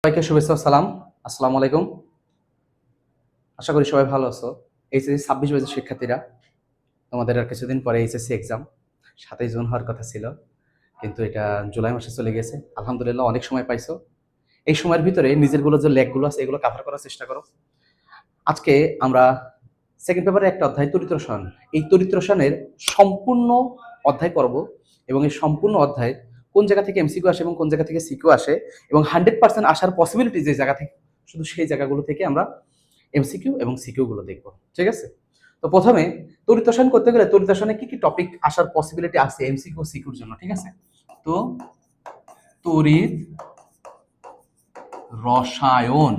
সবাইকে শুভেচ্ছা সালাম। আসসালামু আলাইকুম। আশা করি সবাই ভালো আছো। এইচএসসি 26 বছর শিক্ষার্থীরা, তোমাদের আর কিছুদিন পরে এইচএসসি এক্সাম। 7ই জুন হওয়ার কথা ছিল, কিন্তু এটা জুলাই মাসে চলে গেছে। আলহামদুলিল্লাহ অনেক সময় পাইছো। এই সময়ের ভিতরে নিজেরগুলো যে ল্যাগগুলো আছে এগুলো কভার করার চেষ্টা করো। আজকে আমরা সেকেন্ড পেপারে একটা অধ্যায় তড়িৎ রসায়ন, এই তড়িৎ রসায়নের সম্পূর্ণ অধ্যায় পড়ব এবং এই সম্পূর্ণ অধ্যায় কোন জায়গা থেকে এমসিকিউ আসে এবং কোন জায়গা থেকে সিকিউ আসে এবং 100% আসার পসিবিলিটি যে জায়গা থেকে, শুধু সেই জায়গাগুলো থেকে আমরা এমসিকিউ এবং সিকিউ গুলো দেখবো। ঠিক আছে? তো প্রথমে তড়িৎ রসায়ন করতে গেলে তড়িৎ রসায়নে কি কি টপিক আসার পসিবিলিটি আছে এমসিকিউ সিকিউর জন্য। ঠিক আছে? তো তড়িৎ রসায়ন,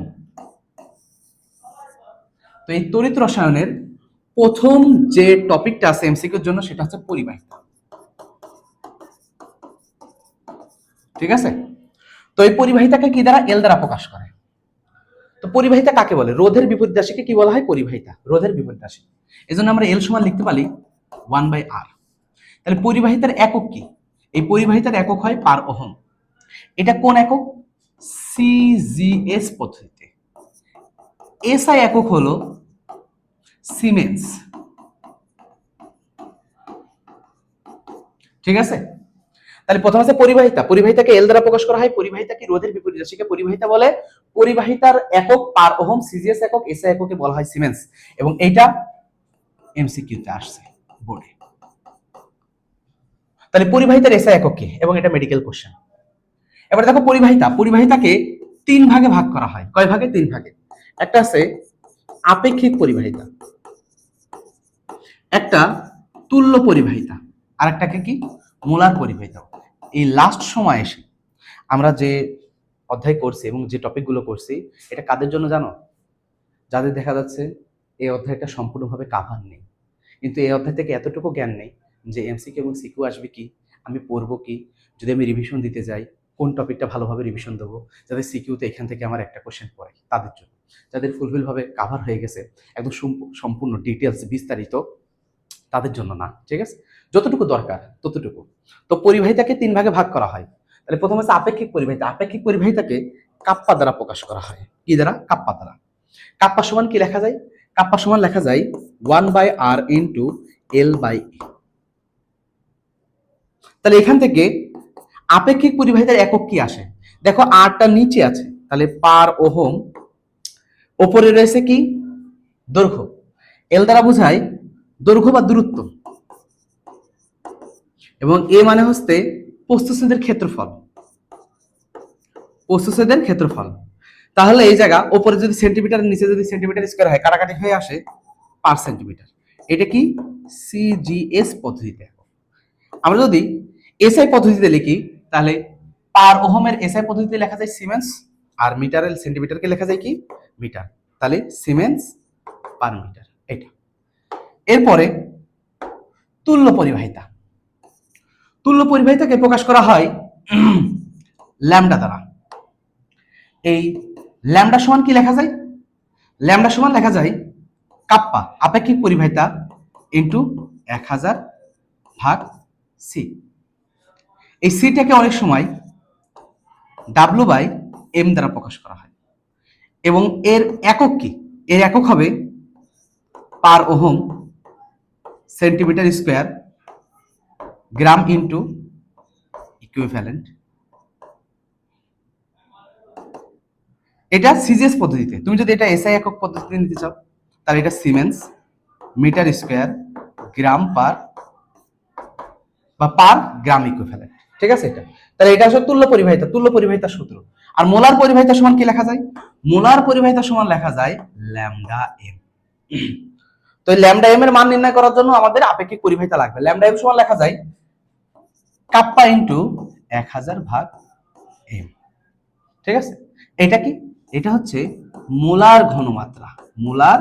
তো এই তড়িৎ রসায়নের প্রথম যে টপিকটা আছে এমসিকিউর জন্য সেটা হচ্ছে পরিবাহিতা। ঠিক আছে? তো এই পরিবাহিতাকে কি দ্বারা? এল দ্বারা প্রকাশ করে। তো পরিবাহিতা কাকে বলে? রোধের বিপরীত রাশিকে কি বলা হয়? পরিবাহিতা। রোধের বিপরীত রাশি, এজন্য আমরা এল সমান লিখতে পারি 1/r। তাহলে পরিবাহিতার একক কি? এই পরিবাহিতার একক হয় পার ওহম। এটা কোন একক? সিজিএস পদ্ধতিতে। এসআই একক হলো সিমেন্স। ঠিক আছে? তাহলে প্রথম আছে পরিবাহিতা। পরিবাহিতাকে এল দ্বারা প্রকাশ করা হয়। পরিবাহিতা কি? রোধের বিপরীত রাশিকে পরিবাহিতা বলে। পরিবাহিতার একক পার ওহম, সিজিএস একক, এসআই এককে বলা হয় সিমেন্স। এবং এইটা এমসিকিউতে আসছে বোর্ডে। তাহলে পরিবাহিতার এসআই একক কি? এবং এটা মেডিকেল কোশ্চেন। এবার দেখো পরিবাহিতা, পরিবাহিতাকে 3 ভাগে ভাগ করা হয়। কয় ভাগে? 3 ভাগে। একটা আছে আপেক্ষিক পরিবাহিতা, একটা তুল্য পরিবাহিতা, আর একটাকে কি? মোলার পরিবাহিতা। এই লাস্ট সময় এসে আমরা যে অধ্যায় করছি এবং যে টপিকগুলো করছি এটা কাদের জন্য জানো? যাদের দেখা যাচ্ছে এই অধ্যায়টা সম্পূর্ণভাবে কাভার নেই, কিন্তু এই অধ্যায় থেকে এতটুকু জ্ঞান নেই যে এমসিকিউ এবং সিকিউ আসবে কি, আমি পড়বো কি, যদি আমি রিভিশন দিতে যাই কোন টপিকটা ভালোভাবে রিভিশন দেবো, যাদের সিকিউতে এখান থেকে আমার একটা কোশ্চেন পড়ে তাদের জন্য। যাদের ফুলফিলভাবে কাভার হয়ে গেছে একদম সম্পূর্ণ ডিটেলস বিস্তারিত, তাদের জন্য না। ঠিক আছে? যতটুকু দরকার ততটুকু। তো পরিবাহিতাকে 3 ভাগে ভাগ করা হয়। তাহলে প্রথম হচ্ছে আপেক্ষিক পরিবাহিতা। আপেক্ষিক পরিবাহিতাকে কাপ্পা দ্বারা প্রকাশ করা হয়। কি দ্বারা? কাপ্পা দ্বারা। কাপ্পা সমান কি লেখা যায়? কাপ্পা সমান লেখা যায় 1/r ইন্টু L/E। তাহলে এখান থেকে আপেক্ষিক পরিবাহিতার একক কি আসে? দেখো আরটা নিচে আছে, তাহলে পার ওহম। ওপরে রয়েছে কি? দৈর্ঘ্য। এল দ্বারা বোঝায় দৈর্ঘ্য বা দূরত্ব, এবং এ মানে হচ্ছে প্রস্থচ্ছেদের ক্ষেত্রফল। প্রস্থচ্ছেদের ক্ষেত্রফল। তাহলে এই জায়গা উপরে যদি সেন্টিমিটার, নিচে যদি সেন্টিমিটার স্কয়ার হয়, কাটাকাটি হয়ে আসে পার সেন্টিমিটার। এটা কি? সিজিএস পদ্ধতিতে। আমরা যদি এসআই পদ্ধতিতে লিখি তাহলে পার ওহমের এসআই পদ্ধতিতে লেখা যায় সিমেন্স, আর মিটারের সেন্টিমিটারকে লেখা যায় কি? মিটার। তাহলে সিমেন্স পার মিটার এটা। এরপরে তুল্য পরিবাহিতা। তুল্য পরিবাহিতাকে প্রকাশ করা হয় ল্যামডা দ্বারা। এই ল্যামডা সমান কি লেখা যায়? ল্যামডা সমান লেখা যায় কাপ্পা আপেক্ষিক পরিবাহিতা ইন্টু 1000 ভাগ সি। এই সিটাকে অনেক সময় W/M দ্বারা প্রকাশ করা হয়, এবং এর একক কি? এর একক হবে per ohm, centimetre square, gram into equivalent. এটা সিজিএস পদ্ধতিতে। তুমি যদি এটা এসআই একক পদ্ধতিতে নিতে চাও তাহলে এটা সিমেন্স মিটার স্কয়ার গ্রাম পার বা পার গ্রাম ইকুইভ্যালেন্ট। ঠিক আছে? এটা তাহলে এটা হচ্ছে তুল্য পরিবাহিতা, তুল্য পরিবাহিতার সূত্র। আর মোলার পরিবাহিতা সমান কি লেখা যায়? মোলার পরিবাহিতা সমান লেখা যায় ল্যামডা এম। তো এই ল্যামডা এম এর মান নির্ণয় করার জন্য আমাদের আপেক্ষিক পরিবাহিতা লাগবে। ল্যামডা এম সমান লেখা যায় কাপ্পা ইন্টু 1000 ভাগ এম। ঠিক আছে? এটা কি? এটা হচ্ছে মোলার ঘনমাত্রা। মোলার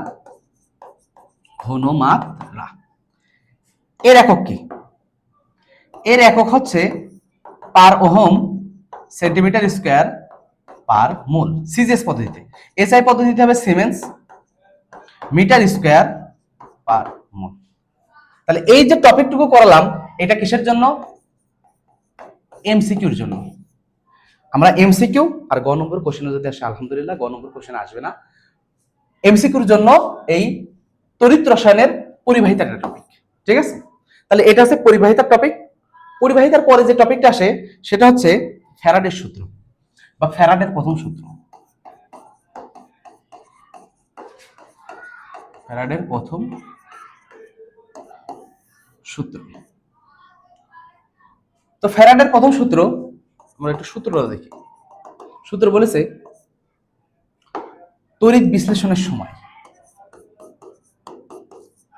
ঘনমাত্রা। এর একক কি? এর একক হচ্ছে পার ওহম, সেন্টিমিটার স্কয়ার পার মোল সিজিএস পদ্ধতিতে। এসআই পদ্ধতিতে হবে সিমেন্স মিটার স্কয়ার পার মোল। তাহলে এই যে টপিকটুকু করালাম এটা কিসের জন্য? এমসিকিউর জন্য। আমরা এমসিকিউ আর গ নম্বর কোশ্চেনে যদি আসে আলহামদুলিল্লাহ, গ নম্বর কোশ্চেন আসবে না। এমসিকিউর জন্য এই তড়িৎ রসায়নের পরিবাহিতার টপিক, ঠিক আছে? তাহলে এটা হচ্ছে পরিবাহিতার টপিক। পরিবাহিতার পরে যে টপিকটা আসে সেটা হচ্ছে ফ্যারাডের সূত্র বা ফ্যারাডের প্রথম সূত্র। ফ্যারাডের প্রথম সূত্র। তো ফ্যারাডের প্রথম সূত্র, আমরা একটু সূত্রটা দেখি। সূত্র বলেছে তড়িৎ বিশ্লেষণের সময়,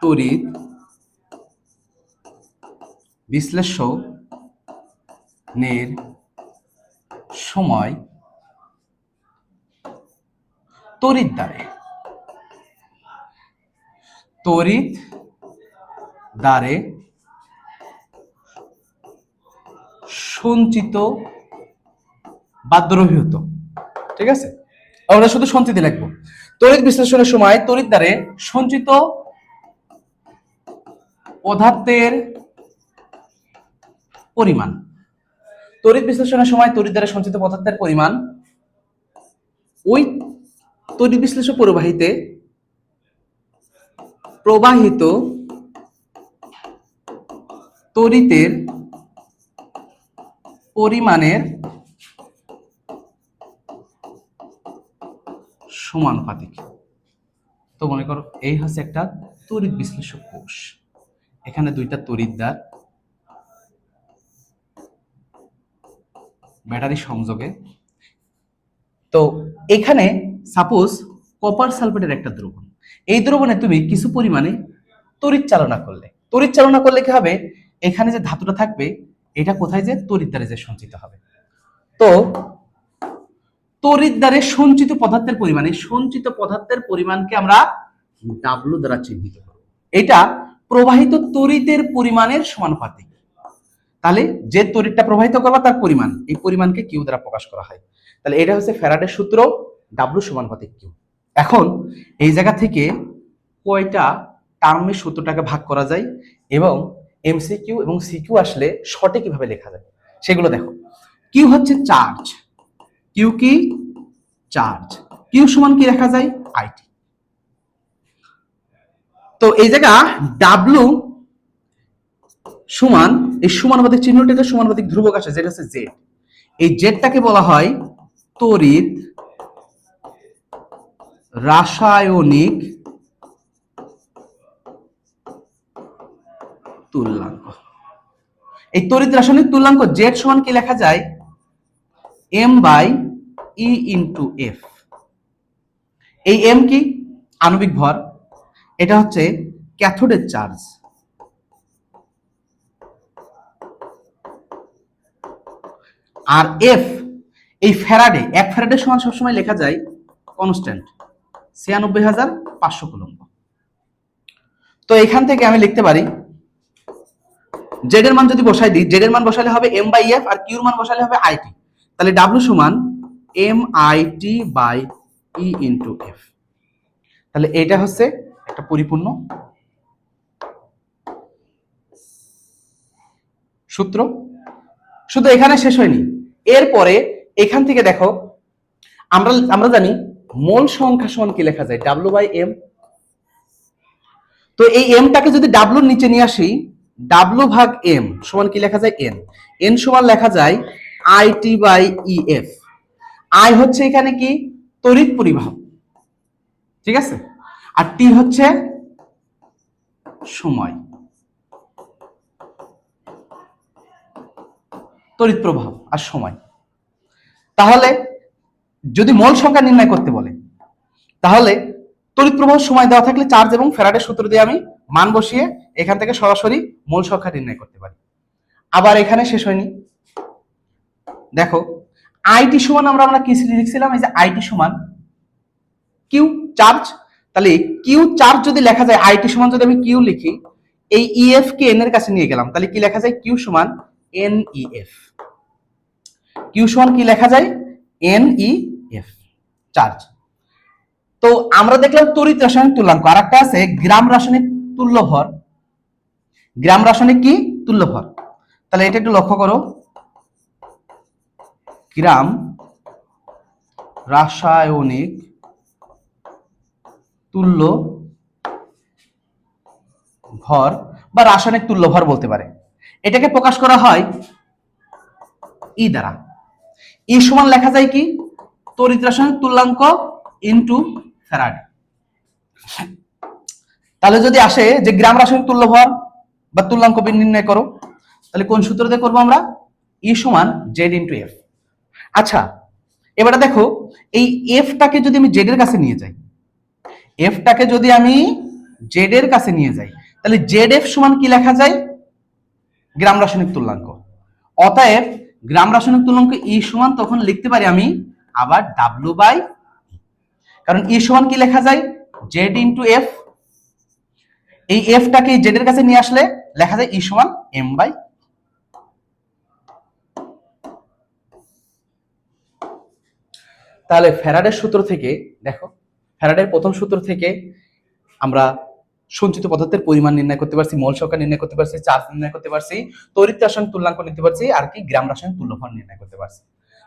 তড়িৎ বিশ্লেষণের সময় তড়িৎ দ্বারে সঞ্চিত বা দ্রবীভূত, ঠিক আছে? আমরা শুধু সঞ্চিত লিখবো। তড়িৎ বিশ্লেষণের সময় তড়িৎ দ্বারে সঞ্চিত পদার্থের পরিমাণ, তড়িৎ বিশ্লেষণের সময় তড়িৎ দ্বারা সঞ্চিত পদার্থের পরিমাণ ওই তড়িৎ বিশ্লেষণ প্রবাহিত তড়িতের পরিমাণের সমানুপাতিক। তো মনে করো এই হচ্ছে একটা তড়িৎ বিশ্লেষক কোষ, এখানে দুইটা তড়িৎদ্বার ব্যাটারি সংযোগে। তো এখানে সাপোজ কপার সালফেটের একটা দ্রবণ, এই দ্রবণে তুমি কিছু পরিমাণে তড়িৎ চালনা করলে কি হবে, এখানে যে ধাতুটা থাকবে এটা কোথায় যে তড়িৎ দ্বারে যে সঞ্চিত হবে। তো তড়িৎ দ্বারে সঞ্চিত পদার্থের পরিমাণকে আমরা ডাব্লু দ্বারা চিহ্নিত করব। এটা প্রবাহিত তড়িতের পরিমাণের সমানুপাতিক। তাহলে যে তড়িৎটা প্রবাহিত করবা তার পরিমাণ, এই পরিমাণকে কিউ দ্বারা প্রকাশ করা হয়। তাহলে এটা হচ্ছে ফ্যারাডের সূত্র, ডাব্লু সমানুপাতিক কিউ। এখন এই জায়গা থেকে কয়টা টার্মে সূত্রটাকে ভাগ করা যায় এবং এমসিকিউ এবং সিকিউ আসলে শর্টে কিভাবে লেখা যায় সেগুলো দেখো। কিউ হচ্ছে চার্জ, কিউ কি চার্জ, কিউ সমান কি লেখা যায় আইটি। তো এই জায়গা ডাব্লু সমান, এই সমানুপাতিক চিহ্নটিতে সমানুপাতিক ধ্রুবক আসে যেটা হচ্ছে জেড। এই জেডটাকে বলা হয় তড়িৎ রাসায়নিক তুল্যাঙ্ক। এই তড়িৎ রাসায়নিক তুল্যাঙ্ক জেড সমান কি লেখা যায় M by E into F. এই এম কি আণবিক ভর, এটা হচ্ছে ক্যাথোডের চার্জ, আর এফ এই ফ্যারাডে, এক ফ্যারাডে সমান সবসময় লেখা যায় কনস্ট্যান্ট 96,500 কুলম্ব। তো এখান থেকে আমি লিখতে পারি জেড এর মান যদি বসাই দিই, জেড এর মান বসালে হবে এম বাই এফ আর কিউর মান বসালে হবে আইটি। তাহলে ডাব্লু সমান M I T by E into F. তাহলে এটা হচ্ছে একটা পরিপূর্ণ সূত্র। শুধু এখানে শেষ হয়নি, এরপরে এখান থেকে দেখো আমরা জানি মোল সংখ্যা সমান কি লেখা যায় ডাব্লু বাই এম। তো এই এমটাকে যদি ডাব্লুর নিচে নিয়ে আসি, ডাব্লু ভাগ এম সমান কি লেখা যায় এন, এন সমান লেখা যায় I T by E F. I হচ্ছে এখানে কি তড়িৎ পরিবাহ, ঠিক আছে, আর টি হচ্ছে সময়, তড়িৎ প্রবাহ আর সময়। তাহলে যদি মোল সংখ্যা নির্ণয় করতে বলে তাহলে তড়িৎ প্রবাহ সময় দেওয়া থাকলে চার্জ এবং ফ্যারাডের সূত্র দিয়ে আমি মান বসিয়ে এখান থেকে সরাসরি মোল সংখ্যা নির্ণয় করতে পারি। আবার এখানে শেষ হয়নি, দেখো আইটি সমান আমরা কি লিখছিলাম, এই যে আইটি সমান কিউ চার্জ। তাহলে কিউ চার্জ যদি লেখা যায়, আইটি সমান যদি আমি কিউ লিখি, এই ইএফ কে এন এর কাছে নিয়ে গেলাম, তাহলে কি লেখা যায় কিউ সমান এন ই এফ। কিউ সমান কি লেখা যায় এন ই এফ চার্জ। তো আমরা দেখলাম তড়িৎ রাসায়নিক তুল্যাঙ্ক, আর একটা আছে গ্রাম রাসায়নিক তুল্যভর। গ্রাম রাসায়নিক কি তুল্যভর, তাহলে এটা একটু লক্ষ্য করো, গ্রাম রাসায়নিক তুল্য ভর বা রাসায়নিক তুল্য ভর বলতে পারে। এটাকে প্রকাশ করা হয় ই দ্বারা। ই সমান লেখা যায় কি, তড়িৎ রাসায়নিক তুল্যাঙ্ক ইনটু ফ্যারাডে। তাহলে যদি আসে যে গ্রাম রাসায়নিক তুল্য ভর বা তুল্যাঙ্ক নির্ণয় করো, তাহলে কোন সূত্র দিয়ে করবো আমরা? ই সমান জেড ইনটু এফ। আচ্ছা, এবারে দেখো এই এফটাকে যদি আমি জেড এর কাছে নিয়ে যাই, এফটাকে যদি আমি জেড এর কাছে নিয়ে যাই, তাহলে জেড এফ সমান কি লেখা যায়? গ্রাম রাসায়নিক তুল্যাঙ্ক। অতএব গ্রাম রাসায়নিক তুল্যাঙ্ক ই সমান তখন লিখতে পারি আমি আবার ডাব্লিউ বাই, কারণ ই সমান কি লেখা যায়? Z into F. এই এফটাকে জেড এর কাছে নিয়ে আসলে লেখা যায় ই সমান এম বাই। তাহলে ফ্যারাডের সূত্র থেকে দেখো, ফ্যারাডের প্রথম সূত্র থেকে আমরা সঞ্চিত পদার্থের পরিমাণ নির্ণয় করতে পারছি, মোল সংখ্যা নির্ণয় করতে পারছি, চার্জ নির্ণয় করতে পারছি, তড়িৎ রাসায়নিক তুল্যাঙ্ক নিতে পারছি, আর কি গ্রাম রাসায়নিক তুল্যভর নির্ণয় করতে পারছি।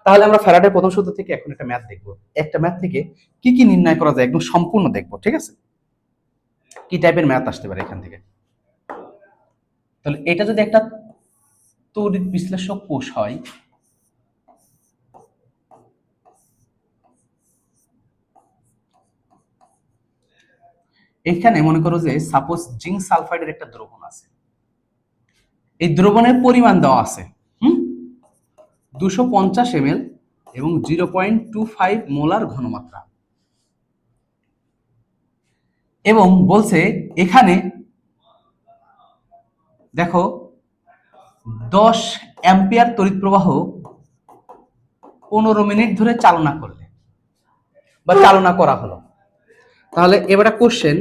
তাহলে আমরা ফ্যারাডের প্রথম সূত্র থেকে এখন একটা ম্যাথ দেখবো। একটা ম্যাথ থেকে কি কি নির্ণয় করা যায় একদম সম্পূর্ণ দেখবো, ঠিক আছে? কি টাইপের ম্যাথ আসতে পারে এখান থেকে। তাহলে এটা যদি একটা তড়িৎ বিশ্লেষক কোষ হয়, এখানে মনে করো যে সাপোজ জিঙ্ক সালফাইডের একটা দ্রবণ আছে, এই দ্রবণের পরিমাণ দেওয়া আছে 250 ml এবং 0.25 মোলার ঘনমাত্রা, এবং বলছে এখানে দেখো 10 অ্যাম্পিয়ার তড়িৎ প্রবাহ 15 মিনিট ধরে চালনা করলে বা চালনা করা হলো। তাহলে এবারে কোশ্চেন,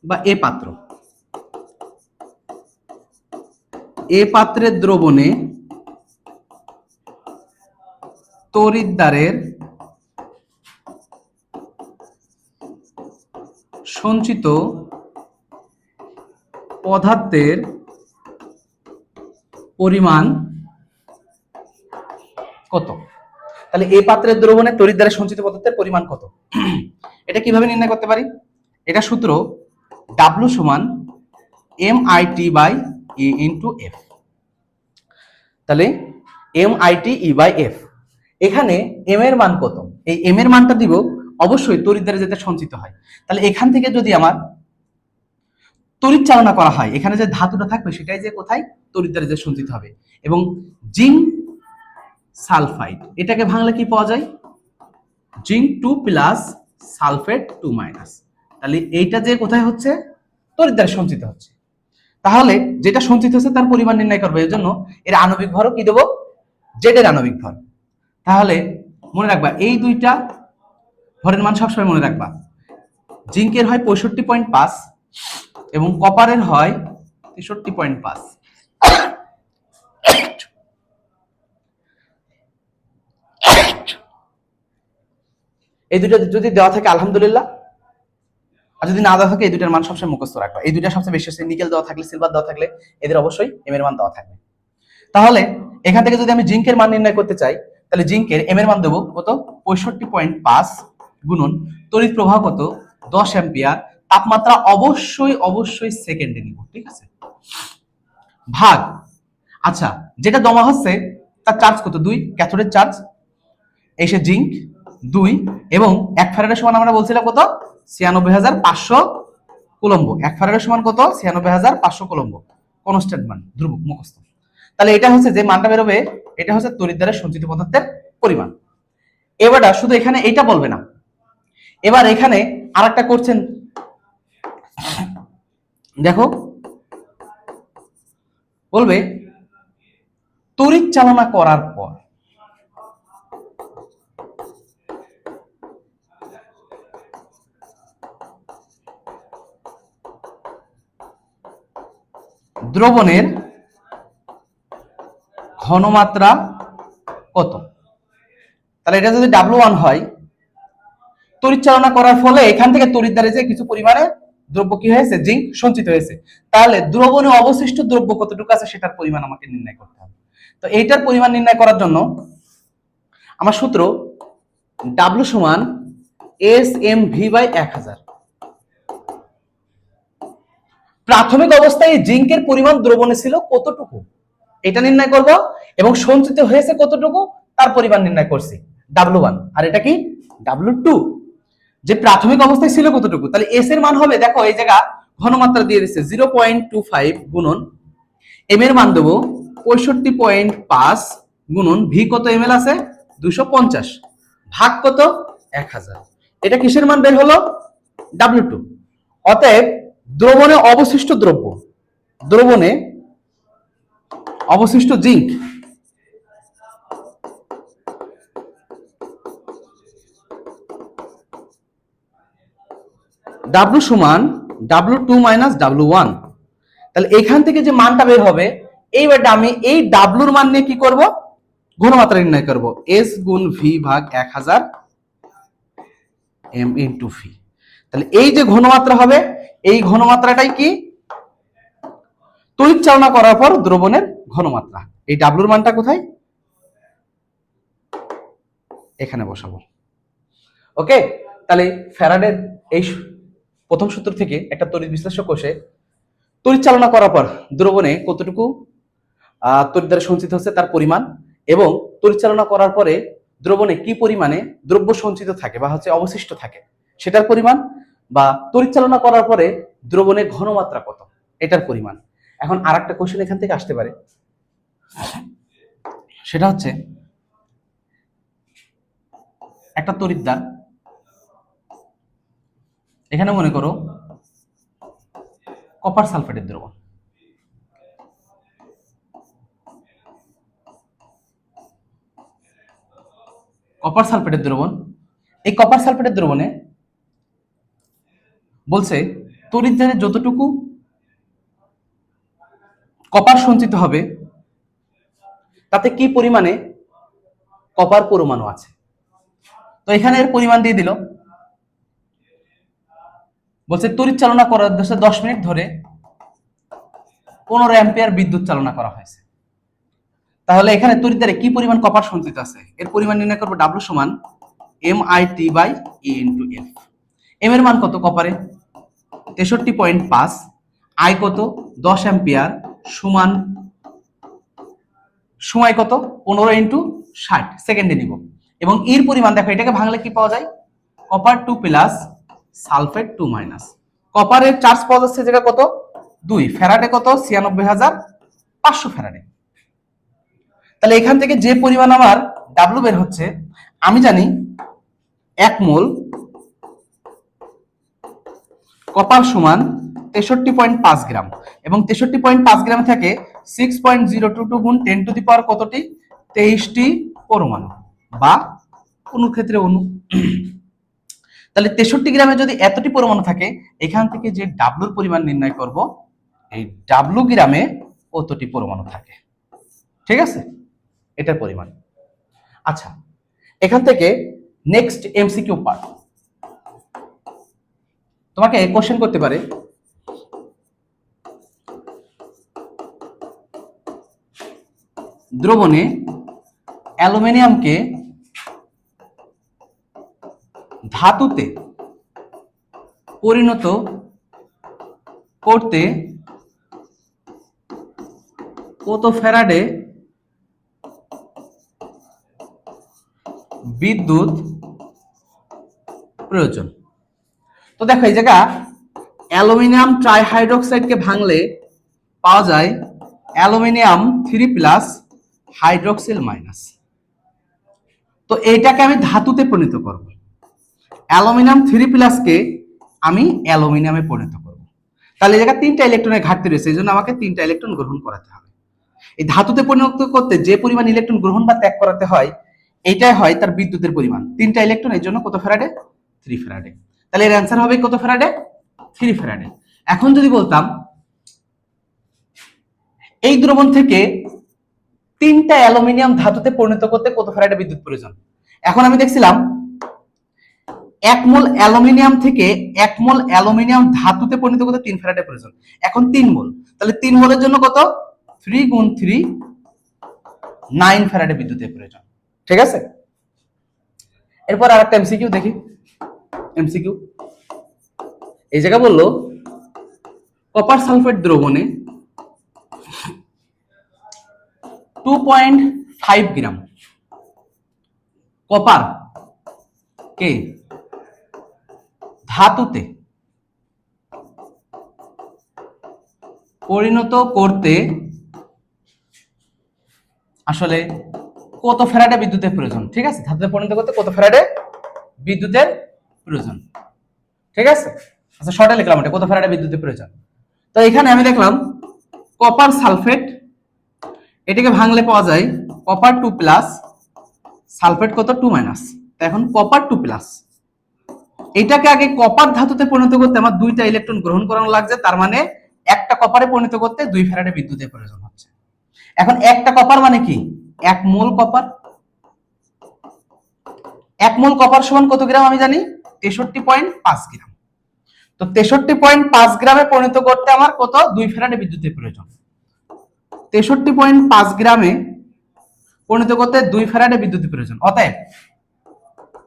বা এ পাত্র, এ পাত্রের দ্রবণে তড়িৎদ্বারের সঞ্চিত পদার্থের পরিমাণ কত? তাহলে এই পাত্রের দ্রবণে তড়িৎদ্বারে সঞ্চিত পদার্থের পরিমাণ কত? এটা কিভাবে নির্ণয় করতে পারি? এটা সূত্র W সমান MIT by E into F। তাহলে MIT E বাই F, এখানে M এর মান কত? এই M এর মানটা দিব অবশ্যই তড়িৎদ্বারে যেটা সঞ্চিত হয়। তাহলে এখান থেকে যদি আমার তড়িৎ চালনা করা হয়, এখানে যে ধাতুটা থাকবে সেটাই যে কোথায়? তড়িৎদ্বারে যে সঞ্চিত হবে। এবং জিঙ্ক সালফাইড, এটাকে ভাঙলে কি পাওয়া যায়? Zinc 2 plus sulphate 2 minus. তাহলে এইটা যে কোথায় হচ্ছে? তড়িৎদ্বারে সঞ্চিত হচ্ছে। তাহলে যেটা সঞ্চিত হচ্ছে তার পরিমাণ নির্ণয় করবে, এর জন্য এর আণবিক ভরও কি দেবো? জেড এর আণবিক ভর। তাহলে মনে রাখবা এই দুইটা ভরের মান সবসময় মনে রাখবা। জিঙ্কের হয় 65.5 এবং কপারের হয় 63.5। এই দুটো যদি দেওয়া থাকে আলহামদুলিল্লাহ, আর যদি না দেওয়া থাকে এই দুটার মান সবসময় মুখস্থ রাখবা। এই দুইটা সবচেয়ে বেশি হচ্ছে, নিকেল দেওয়া থাকলে, সিলভার দেওয়া থাকলে এদের অবশ্যই এম এর মান দেওয়া থাকবে। তাহলে এখান থেকে যদি আমি জিঙ্কের মান নির্ণয় করতে চাই, তাহলে জিঙ্কের এম এর মান দেবো কত? 65.5 গুণন তড়িৎ প্রবাহ কত? 10 অ্যাম্পিয়ার, তাপমাত্রা অবশ্যই অবশ্যই সেকেন্ডে নিব, ঠিক আছে? ভাগ, আচ্ছা যেটা দমা হচ্ছে তার চার্জ কত? 2, ক্যাথোডের চার্জ এসে জিঙ্ক 2 এবং 1 ফ্যারাডের সমান আমরা বলছিলাম কত? 96,500 কুলম্ব। 1 ফ্যারাডের সমান কত? 96,500 কুলম্ব, কনস্ট্যান্ট মান, ধ্রুবক মুখস্থ। তাহলে এটা হচ্ছে যে মানটা বেরোবে, এটা হচ্ছে তড়িৎদ্বারে সঞ্চিত পদার্থের পরিমাণ। এবার শুধু এখানে এইটা বলবে না, এবার এখানে আরেকটা করছেন দেখো, বলবে তড়িৎ চালনা করার পর দ্রবণের ঘনমাত্রা কত? তাহলে এটা যদি W1 হয়, তড়িৎ চালনা করার ফলে এখান থেকে তড়িৎদ্বারে যে কিছু পরিমাণে দ্রব্য কি হয়েছে, জিঙ্ক সঞ্চিত হয়েছে। তাহলে দ্রবণে অবশিষ্ট দ্রব্য কতটুকু আছে সেটার পরিমাণ আমাকে নির্ণয় করতে হবে। তো এইটার পরিমাণ নির্ণয় করার জন্য আমার সূত্র W সমান SMV/1000। প্রাথমিক অবস্থায় জিঙ্কের পরিমাণ দ্রবণে ছিল কতটুকু এটা নির্ণয় করব, এবং সঞ্চিত হয়েছে কতটুকু তার পরিমাণ নির্ণয় করছি W1, আর এটা কি W2, যে প্রাথমিক অবস্থায় ছিল কতটুকু। তাহলে এস এর মান হবে, দেখো এই জায়গা ঘনমাত্রা দিয়ে দিচ্ছে 0.25 গুণন এম এর মান দেবো 65.5 গুণন ভি কত এম এল আছে 250 ভাগ কত 1000। এটা কিসের মান বের হলো, W2। অতএব দ্রবণে অবশিষ্ট দ্রব্য, দ্রবণে অবশিষ্ট জিঙ্ক W সমান W2 মাইনাস W1। তাহলে এখান থেকে যে মানটা বের হবে, এইবার আমি এই W এর মান নিয়ে কি করব, ঘনমাত্রা নির্ণয় করব, S গুণ V ভাগ 1000 M ইনটু V। তাহলে এই যে ঘনমাত্রা হবে, এই ঘনমাত্রাটাই কি তড়িৎ চালনা করার পর দ্রবণের ঘনমাত্রা। এই W এর মানটা কোথায়, এখানে বসাবো। ওকে, তাহলে ফ্যারাডের এই প্রথম সূত্র থেকে একটা তড়িৎ বিশ্লেষক কোষে তড়িৎ চালনা করার পর দ্রবণে কতটুকু তড়িৎ দ্বারা সঞ্চিত হচ্ছে তার পরিমাণ, এবং তড়িৎ চালনা করার পরে দ্রবণে কি পরিমাণে দ্রব্য সঞ্চিত থাকে বা হচ্ছে অবশিষ্ট থাকে সেটার পরিমাণ, বা তড়িৎ চালনা করার পরে দ্রবণের ঘনমাত্রা কত এটার পরিমাণ। এখন আরেকটা কোশ্চেন এখান থেকে আসতে পারে, সেটা হচ্ছে একটা তড়িৎদ্বার, এখানে মনে করো কপার সালফেটের দ্রবণ, কপার সালফেটের দ্রবণ। এই কপার সালফেটের দ্রবণে বলছে তড়িৎদ্বারে যতটুকু কপার সঞ্চিত হবে তাতে কি পরিমাণে কপার পরমাণু আছে। তো এখানে এর পরিমাণ দিয়ে দিল, বলছে তড়িৎ চালনা করার উদ্দেশ্যে 10 মিনিট ধরে 15 অ্যাম্পিয়ার বিদ্যুৎ চালনা করা হয়েছে। তাহলে এখানে তড়িৎদ্বারে কি পরিমাণ কপার সঞ্চিত আছে এর পরিমাণ নির্ণয় করব, W সমান MIT/E ইনটু F। এম এর মান কত কপারে 63.5, আই কত 10 অ্যাম্পিয়ার সমান সময় কত 15 ইনটু 60 সেকেন্ডে নিব, এবং এর পরিমাণ দেখো এটাকে ভাঙলে কি পাওয়া যায়, কপার 2 প্লাস সালফেট 2 মাইনাস। কপারের চার্জ পাওয়া যাচ্ছে জায়গা কত 2, ফ্যারাডে কত 96,500 ফ্যারাডে। তাহলে এখান থেকে যে পরিমাণ আমার W বের হচ্ছে, আমি জানি 1 মোল কপার সমান 63.5 গ্রাম, এবং 63.5 গ্রাম থেকে 6.022 গুণ 10 টু দি পাওয়ার কতটি 23টি পরমাণু, বা অণুর ক্ষেত্রে অণু। তাহলে 63 গ্রামে যদি এতটি পরমাণু থাকে, এখান থেকে যে ডাব্লুর পরিমাণ নির্ণয় করব, এই ডাব্লু গ্রামে কতটি পরমাণু থাকে, ঠিক আছে, এটার পরিমাণ। আচ্ছা, এখান থেকে নেক্সট এমসিকিউ পার্ট, তোমাকে কোশ্চেন করতে পারে দ্রবণে অ্যালুমিনিয়ামকে ধাতুতে পরিণত করতে কত ফ্যারাডে বিদ্যুৎ প্রয়োজন। তো দেখো এই জায়গা অ্যালুমিনিয়াম ট্রাইহাইড্রোক্সাইডকে ভাঙলে পাওয়া যায় অ্যালুমিনিয়াম 3 প্লাস হাইড্রোক্সিল মাইনাস। তো এইটাকে আমি ধাতুতে পরিণত করব, অ্যালুমিনিয়াম 3 প্লাসকে আমি অ্যালুমিনিয়ামে পরিণত করব। তাহলে এই জায়গায় 3টা ইলেকট্রনের ঘাটতি রয়েছে, এই জন্য আমাকে 3টা ইলেকট্রন গ্রহণ করাতে হবে। এই ধাতুতে পরিণত করতে যে পরিমাণ ইলেকট্রন গ্রহণ বা ত্যাগ করাতে হয়, এইটাই হয় তার বিদ্যুতের পরিমাণ। 3টা ইলেকট্রন, এর জন্য কত ফ্যারাডে 3 ফ্যারাডে। তাহলে এর অ্যান্সার হবে কত ফ্যারাডে 3 ফ্যারাডে। এখন যদি বলতাম এই দ্রবণ থেকে 3টা অ্যালুমিনিয়াম ধাতুতে পরিণত করতে কত ফ্যারাডে বিদ্যুৎ প্রয়োজন, এখন আমি দেখছিলাম 1 মোল অ্যালুমিনিয়াম থেকে 1 মোল অ্যালুমিনিয়াম ধাতুতে পরিণত করতে 3 ফ্যারাডের প্রয়োজন। এখন 3 মোল, তাহলে 3 মোলের জন্য কত? 3 গুণ 3 9 ফ্যারাডে বিদ্যুতের প্রয়োজন। ঠিক আছে, এরপর আরেকটা এমসিকিউ দেখি। এমসিকিউ এই জায়গা বললো কপার সালফেট দ্রবণে 2.5 গ্রাম কপার কে ধাতুতে পরিণত করতে আসলে কত ফ্যারাডে বিদ্যুতের প্রয়োজন? ঠিক আছে, ধাতুতে পরিণত করতে কত ফ্যারাডে বিদ্যুতের প্রয়োজন? ঠিক আছে, আচ্ছা শর্টে লিখলাম এটা, কত ফ্যারাডে বিদ্যুতের প্রয়োজন। তো এখানে আমি দেখলাম কপার সালফেট, এটাকে ভাঙলে পাওয়া যায় কপার 2 প্লাস সালফেট কত 2 মাইনাস। এখন কপার 2 প্লাস, এটাকে আগে কপার ধাতুতে পরিণত করতে আমার 2টা ইলেকট্রন গ্রহণ করানো লাগছে, তার মানে একটা কপারে পরিণত করতে 2 ফ্যারাডে বিদ্যুতের প্রয়োজন হচ্ছে। এখন একটা কপার মানে কি? 1 মোল কপার। 1 মোল কপার সমান কত গ্রাম আমি জানি? 63.5 গ্রাম। তো 63.5 গ্রামে পরিণত করতে আমার কত? 2 ফ্যারাডে বিদ্যুতের প্রয়োজন। 63.5 গ্রামে পরিণত করতে 2 ফ্যারাডে বিদ্যুতের প্রয়োজন। অতএব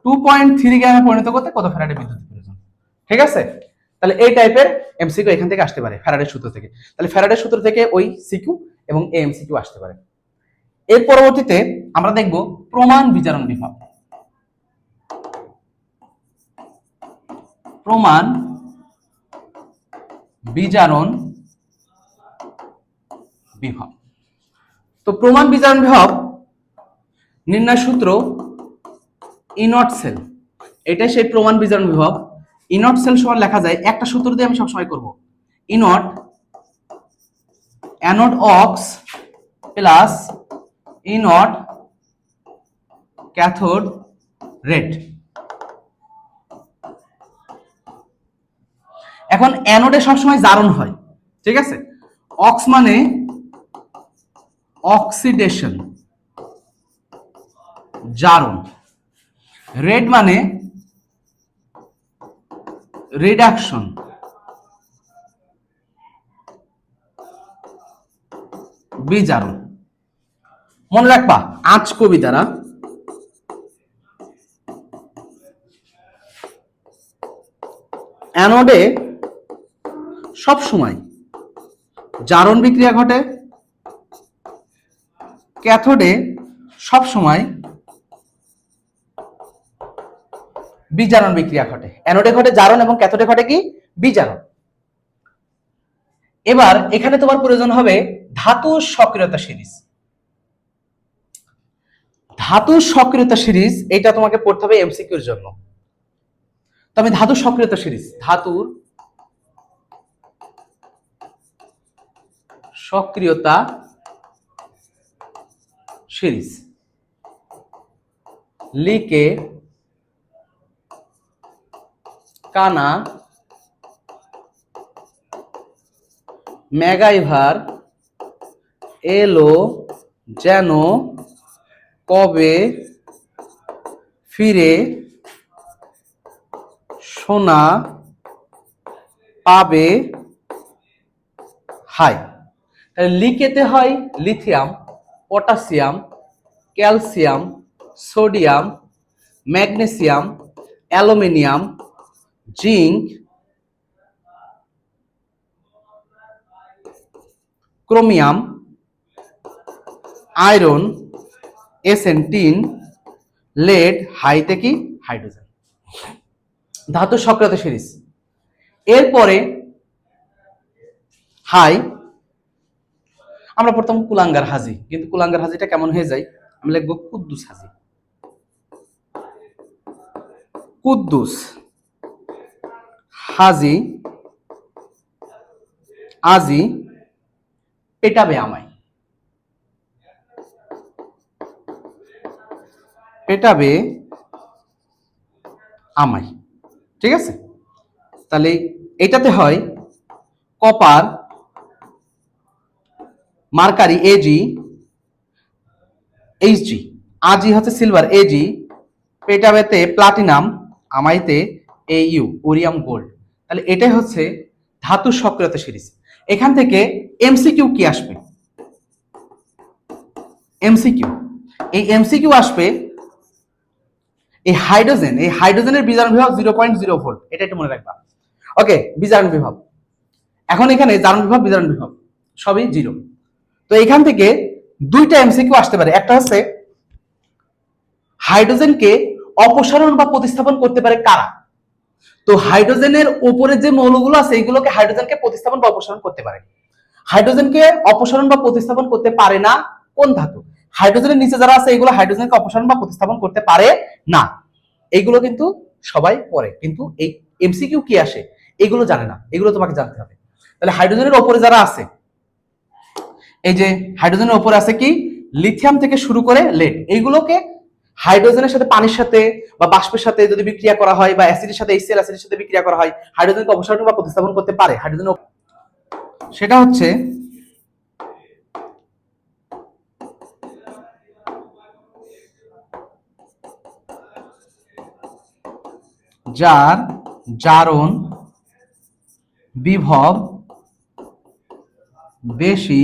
2.3 গ্রামে পরিণত করতে কত ফ্যারাডে বিদ্যুতের প্রয়োজন? ঠিক আছে, তাহলে এই টাইপের এমসিকিউ এখান থেকে আসতে পারে, ফ্যারাডের সূত্র থেকে। তাহলে ফ্যারাডের সূত্র থেকে ওই সিকিউ এবং এই এমসিকিউ আসতে পারে। এর পরবর্তীতে আমরা দেখব প্রমাণ বিজারণ বিভব। প্রমাণ বিজারণ বিভব। তো প্রমাণ বিজারণ বিভব নির্ণয় সূত্র ই নট সেল, এটাই সেই প্রমাণ বিজারণ বিভব। ই নট সেল সমান লেখা যায়, একটা সূত্র দিয়ে আমি সবসময় করব, E naught anode ox plus E naught cathode red. এখন অ্যানোডে সবসময় জারণ হয়, ঠিক আছে, অক্স মানে অক্সিডেশন জারণ, রেড মানে রিডাকশন বিজারণ। মনে রাখবা আঁচ কবি দ্বারা অ্যানোডে সব সময় জারণ বিক্রিয়া ঘটে, ক্যাথোডে সব সময় বিজারণ বিক্রিয়া ঘটে। অ্যানোডে ঘটে জারণ এবং ক্যাথোডে ঘটে কি? বিজারণ। এবার এখানে তোমার প্রয়োজন হবে ধাতুর সক্রিয়তা সিরিজ। ধাতুর সক্রিয়তা সিরিজ এটা তোমাকে পড়তে হবে এমসিকিউর জন্য। তো আমি ধাতুর সক্রিয়তা সিরিজ, ধাতুর সক্রিয়তা সিরিজ লিকে কানা ম্যাগাইভার এলো যেন কবে ফিরে সোনা পাবে হাই। তাহলে লিকেতে হয় lithium, potassium, calcium, sodium, magnesium, aluminium, zinc, chromium, iron, SN, tin, lead, হাইতে কি? হাইড্রোজেন। ধাতু সক্রিয়তা সিরিজ। এরপরে হাই আমরা প্রথম কুলাঙ্গার হাজি, কিন্তু কুলাঙ্গার হাজিটা কেমন হয়ে যায়? আমি লিখবো কুদ্দুস হাজি। কুদ্দুস হাজি আজি পেটাবে আমায়, পেটাবে আমায়। ঠিক আছে, তাহলে এটাতে হয় কপার মার্কারি এজি এইচজি, আজি হচ্ছে সিলভার এজি, পেটাবেতে প্লাটিনাম আমাইতে AU ওরিয়াম গোল্ড। তাহলে এটাই হচ্ছে ধাতুর সক্রিয়তা সিরিজ। এখান থেকে এমসিকিউ কি আসবে? এমসিকিউ, এই এমসিকিউ আসবে এই হাইড্রোজেনের বিজারণ বিভব 0.0 ভোল্ট, এটা একটু মনে রাখবা। ওকে, বিজারণ বিভব। এখন এখানে জারণ বিভব বিজারণ বিভব সবই 0। তো এখান থেকে দুইটা এমসিকিউ আসতে পারে। একটা হচ্ছে হাইড্রোজেনকে অপসারণ বা প্রতিস্থাপন করতে পারে কারা? তো হাইড্রোজেনের উপরে যে মৌলগুলো আছে এইগুলোকে হাইড্রোজেনকে প্রতিস্থাপন বা অপসারণ করতে পারে। হাইড্রোজেনকে অপসারণ বা প্রতিস্থাপন করতে পারে না কোন ধাতু? হাইড্রোজেনের নিচে যারা আছে এগুলো হাইড্রোজেনকে অপসারণ বা প্রতিস্থাপন করতে পারে না। এইগুলো কিন্তু সবাই পড়ে, কিন্তু এই এমসিকিউ কি আসে এগুলো জানে না, এগুলো তোমাকে জানতে হবে। তাহলে হাইড্রোজেনের উপরে যারা আছে, এই যে হাইড্রোজেনের উপরে আছে কি লিথিয়াম থেকে শুরু করে লেড, এইগুলোকে হাইড্রোজেনের সাথে পানির সাথে বা বাষ্পের সাথে যদি বিক্রিয়া করা হয় বা অ্যাসিডের সাথে HCl অ্যাসিডের সাথে বিক্রিয়া করা হয় হাইড্রোজেনকে অপসারণ বা প্রতিস্থাপন করতে পারে। হাইড্রোজেন সেটা হচ্ছে যার জারণ বিভব বেশি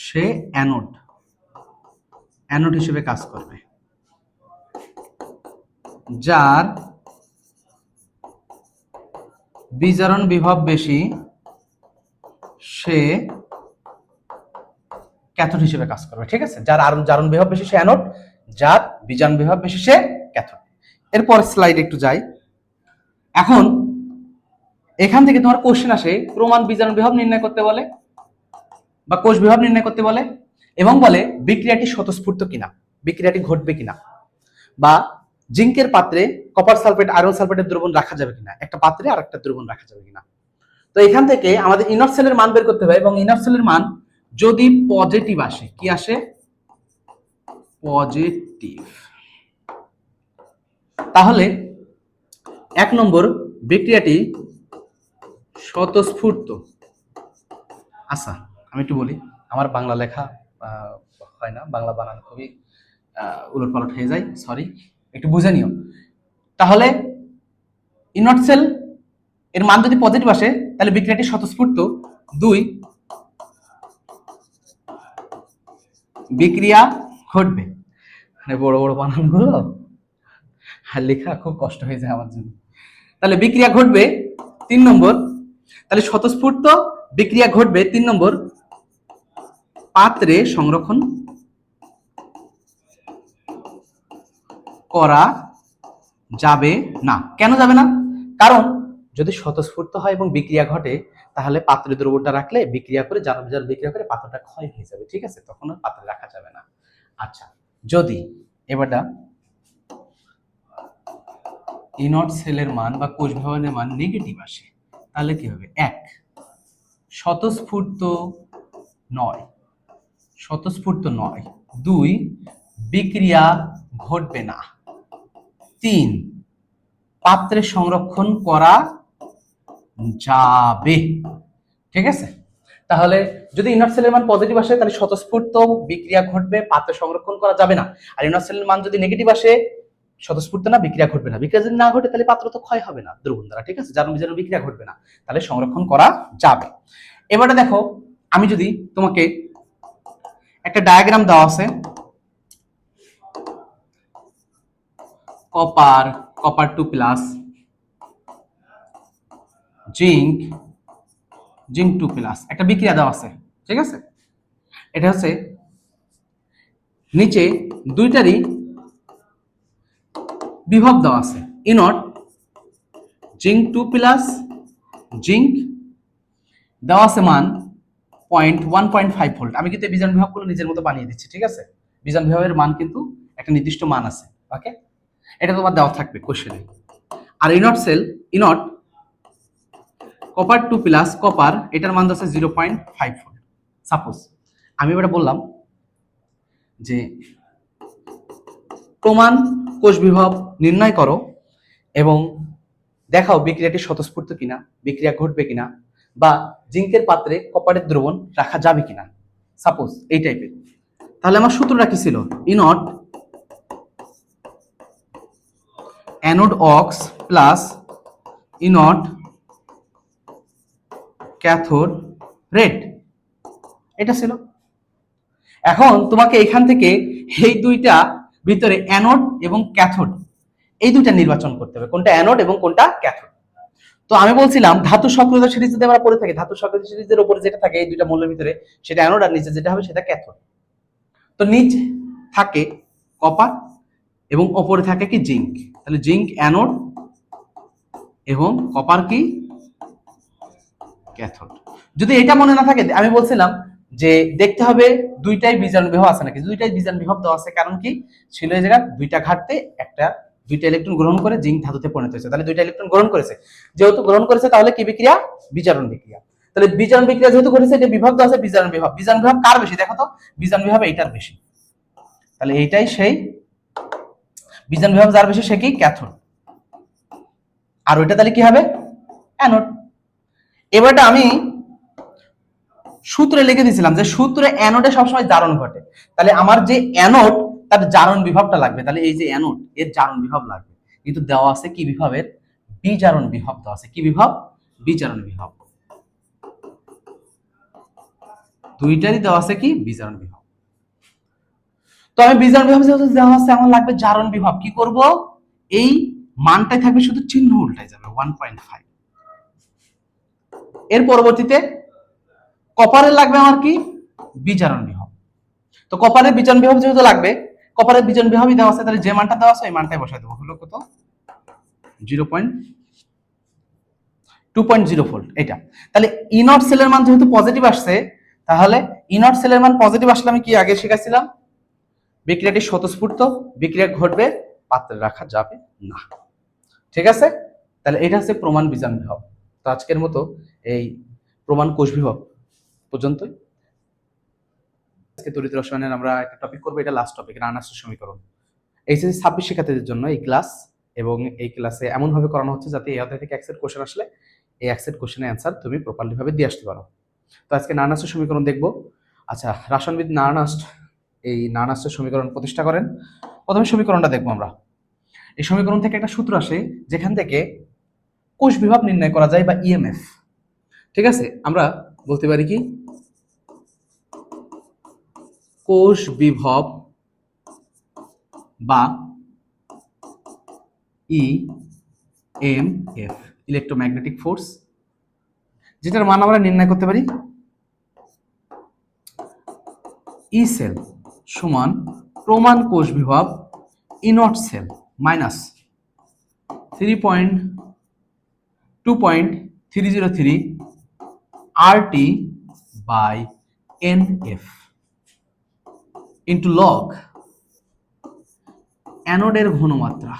সে অ্যানোড হিসেবে কাজ করবে। যার বিজারণ বিভব বেশি সে ক্যাথোড হিসেবে কাজ করবে। ঠিক আছে, যার জারণ বিভব বেশি সে অ্যানোড, যার বিজারণ বিভব বেশি সে ক্যাথোড। এরপর স্লাইড একটু যাই। এখন এখান থেকে তোমার কোশ্চেন আসে প্রমাণ বিজারণ বিভব নির্ণয় করতে বলে বা কোষ বিভব নির্ণয় করতে বলে, এবং বলে বিক্রিয়াটি স্বতঃস্ফূর্ত কিনা, বিক্রিয়াটি ঘটবে কিনা, বা জিঙ্কের পাত্রে কপার সালফেট আয়রন সালফেটের দ্রবণ রাখা যাবে কিনা, একটা পাত্রে আর একটা দ্রবণ রাখা যাবে কিনা। তো এখান থেকে আমাদের ইনার সেলের মান বের করতে হবে, এবং ইনার সেলের মান যদি পজিটিভ আসে, কি আসে? পজিটিভ, তাহলে 1 নম্বর বিক্রিয়াটি স্বতঃস্ফূর্ত। আচ্ছা, আমি একটু বলি, আমার বাংলা লেখা হয় না, বাংলা বানান খুবই উলটপালট হয়ে যায়, সরি, একটু বুঝে নিও। তাহলে ইনট সেল এর মান যদি পজিটিভ আসে তাহলে বিক্রিয়াটি স্বতঃস্ফূর্ত। 2, বিক্রিয়া ঘটবে। মানে বড় বড় বানানগুলো আর লেখা খুব কষ্ট হয়ে যায় আমার জন্য। তাহলে বিক্রিয়া ঘটবে 3 নম্বর, তাহলে স্বতঃস্ফূর্ত বিক্রিয়া ঘটবে 3 নম্বর, পাত্রে সংরক্ষণ করা যাবে না। কেন যাবে না? কারণ যদি স্বতঃস্ফূর্ত হয় এবং বিক্রিয়া ঘটে তাহলে পাত্রে দ্রবণটা রাখলে বিক্রিয়া করে জারণ বিক্রিয়া করে পাত্রটা ক্ষয় হয়ে যাবে। ঠিক আছে, তখন আর পাত্রে রাখা যাবে না। আচ্ছা, যদি এবারটা ইনট সেলের মান বা কোষ বিভাজনের মান নেগেটিভ আসে তাহলে কি হবে? 1, স্বতঃস্ফূর্ত নয়, 2, বিক্রিয়া ঘটবে না, 3, পাত্রে সংরক্ষণ করা যাবে। ঠিক আছে, তাহলে যদি ইনার সেলের মান পজিটিভ আসে তাহলে স্বতঃস্ফূর্ত বিক্রিয়া ঘটবে, পাত্রে সংরক্ষণ করা যাবে না। আর ইনার সেলের মান যদি নেগেটিভ আসে স্বতঃস্ফূর্ত না, বিক্রিয়া ঘটবে না। বিক্রিয়া যদি না ঘটে তাহলে পাত্র তো ক্ষয় হবে না দ্রবণ দ্বারা। ঠিক আছে, জারণ বিজারণ বিক্রিয়া ঘটবে না, তাহলে সংরক্ষণ করা যাবে। এবারে দেখো, আমি যদি তোমাকে একটা ডায়াগ্রাম দেওয়া আছে, কপার 2+, জিঙ্ক 2+, একটা বিক্রিয়া দেওয়া আছে। ঠিক আছে, এটা হচ্ছে নিচে দুইটারই বিভব দেওয়া আছে। ইনট জিঙ্ক 2+, জিঙ্ক দেওয়া আছে মান 1.5 ভোল্ট। আমি কিন্তু বিজারণ বিভবগুলো নিজের মতো বানিয়ে দিচ্ছি। ঠিক আছে, বিজারণ বিভবের মান কিন্তু একটা নির্দিষ্ট মান আছে। ওকে, এটা তোমার দেওয়া থাকবে কোশ্চেনে। আর E naught cell, E naught copper 2+, copper এটার মান আছে 0.5 ভোল্ট। সাপোজ আমি এবারে বললাম যে প্রমাণ কোষ বিভব নির্ণয় করো এবং দেখাও বিক্রিয়াটি স্বতঃস্ফূর্ত কিনা, বিক্রিয়া ঘটবে কিনা, বা জিঙ্কের পাত্রে কপারের দ্রবণ রাখা যাবে কিনা, সাপোজ এই টাইপের। তাহলে আমার সূত্রটা কি ছিল? E naught anode ox plus E naught cathode red, এটা ছিল। এখন তোমাকে এখান থেকে এই দুইটা ভিতরে অ্যানোড এবং ক্যাথোড এই দুইটা নির্বাচন করতে হবে, কোনটা অ্যানোড এবং কোনটা ক্যাথোড। তো আমি বলছিলাম ধাতু সক্রিয়তা সিরিজ যদি আমরা পড়ে থাকি, ধাতু সক্রিয়তা সিরিজের উপরে যেটা থাকে এই দুইটা মৌলের ভিতরে সেটা অ্যানোড, আর নিচে যেটা হবে সেটা ক্যাথোড। তো নিচে থাকে কপার এবং উপরে থাকে কি জিঙ্ক, তাহলে জিঙ্ক অ্যানোড এবং কপার কি ক্যাথোড। যদি এটা মনে না থাকে, আমি বলছিলাম যে দেখতে হবে দুইটাই বিজারণ বিভব আছে নাকি, দুইটাই বিজারণ বিভব দেওয়া আছে, কারণ কি ছিল এই জায়গা দুইটা ঘাটতে দুইটা ইলেকট্রন গ্রহণ করে জিঙ্ক ধাতুতে পরিণত হয়েছে, তাহলে দুইটা ইলেকট্রন গ্রহণ করেছে, যেহেতু গ্রহণ করেছে তাহলে কি বিক্রিয়া, বিজারণ বিক্রিয়া। তাহলে বিজারণ বিক্রিয়া যেহেতু ঘটেছে, এটা বিভব দেওয়া আছে বিজারণ বিভব, বিজারণ বিভব কার বেশি দেখো তো, বিজারণ বিভব এইটার বেশি, তাহলে এইটাই সেই বিজারণ বিভব যার বেশি সে কি ক্যাথোড, আর ওইটা তাহলে কি হবে অ্যানোড। এবারটা আমি সূত্রে লিখে দিয়েছিলাম যে সূত্রে অ্যানোডে সবসময় জারণ ঘটে, তাহলে আমার যে অ্যানোড তার জারণ বিভবটা লাগবে, তাহলে এই যে অ্যানোড এর জারণ বিভব লাগবে, কিন্তু দেওয়া আছে কি বিভবের, বিজারণ বিভব দেওয়া আছে, কি বিভব, বিজারণ বিভব, দুইটারই দেওয়া আছে কি বিজারণ বিভব। তো আমি বিজারণ বিভব যেহেতু দেওয়া আছে আমার লাগবে জারণ বিভব, কি করব, এই মানটাই থাকবে শুধু চিহ্ন উল্টাই যাবে 1.5। এর পরবর্তীতে কপারের লাগবে আমার কি বিজারণ বিভব, তো কপারের বিজারণ বিভব যেহেতু লাগবে, কপারের বিজারণ বিভবই দেওয়া আছে, তাহলে যে মানটা দেওয়া আছে ওই মানটাই বসাই দেবো, হলো কত 2.0 ভোল্ট এটা। তাহলে ইনট সেলের মান যেহেতু পজিটিভ আসছে, তাহলে ইনট সেলের মান পজিটিভ আসলে আমি কি আগে শিখাইছিলাম, বিক্রিয়াটি স্বতঃস্ফূর্ত, বিক্রিয়া ঘটবে, পাত্রে রাখা যাবে না, ঠিক আছে। তাহলে এটা হচ্ছে প্রমাণ বিজারণ বিভব। তো আজকের মতো এই প্রমাণ কোষ বিভব পর্যন্তই। আজকে তড়িৎ রসায়নের আমরা একটা টপিক করবো, এটা লাস্ট টপিক, রানার্সের সমীকরণ। এইচএসসি 26 শিক্ষার্থীদের জন্য এই ক্লাস, এবং এই ক্লাসে এমন ভাবে করানো হচ্ছে যাতে এই অধ্যায় থেকে একসেট কোশ্চেন আসলে এই একসেট কোশ্চেনের অ্যান্সার তুমি প্রপারলি ভাবে দিয়ে আসতে পারো। তো আজকে নার্নাস্টের সমীকরণ দেখবো। আচ্ছা, রাসায়নবিদ নার্নাস্ট এই নার্নাস্টের সমীকরণ প্রতিষ্ঠা করেন। প্রথমে সমীকরণটা দেখবো আমরা। এই সমীকরণ থেকে একটা সূত্র আসে যেখান থেকে কোষ বিভব নির্ণয় করা যায় বা ইএমএফ, ঠিক আছে। আমরা বলতে পারি কি কোষ বিভব বা ইএমএফ, ইলেকট্রোম্যাগনেটিক ফোর্স, যেটার মান আমরা নির্ণয় করতে পারি ই সেল সমান প্রমাণ কোষ বিভব E naught cell minus 2.303 RT by NF into log অ্যানোডের ঘনমাত্রা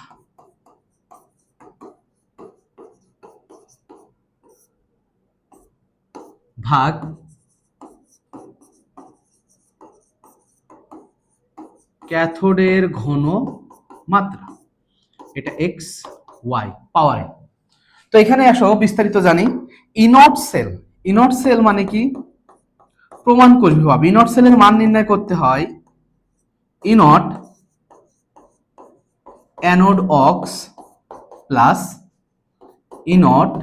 ভাগ ক্যাথোডের ঘনমাত্রা, এটা এক্স ওয়াই পাওয়ার। তো এখানে আসো বিস্তারিত জানি। ইনট সেল, ইনট সেল মানে কি প্রমাণ কোষ বিভব। ইনট সেলের মান নির্ণয় করতে হয় E naught anode ox plus E naught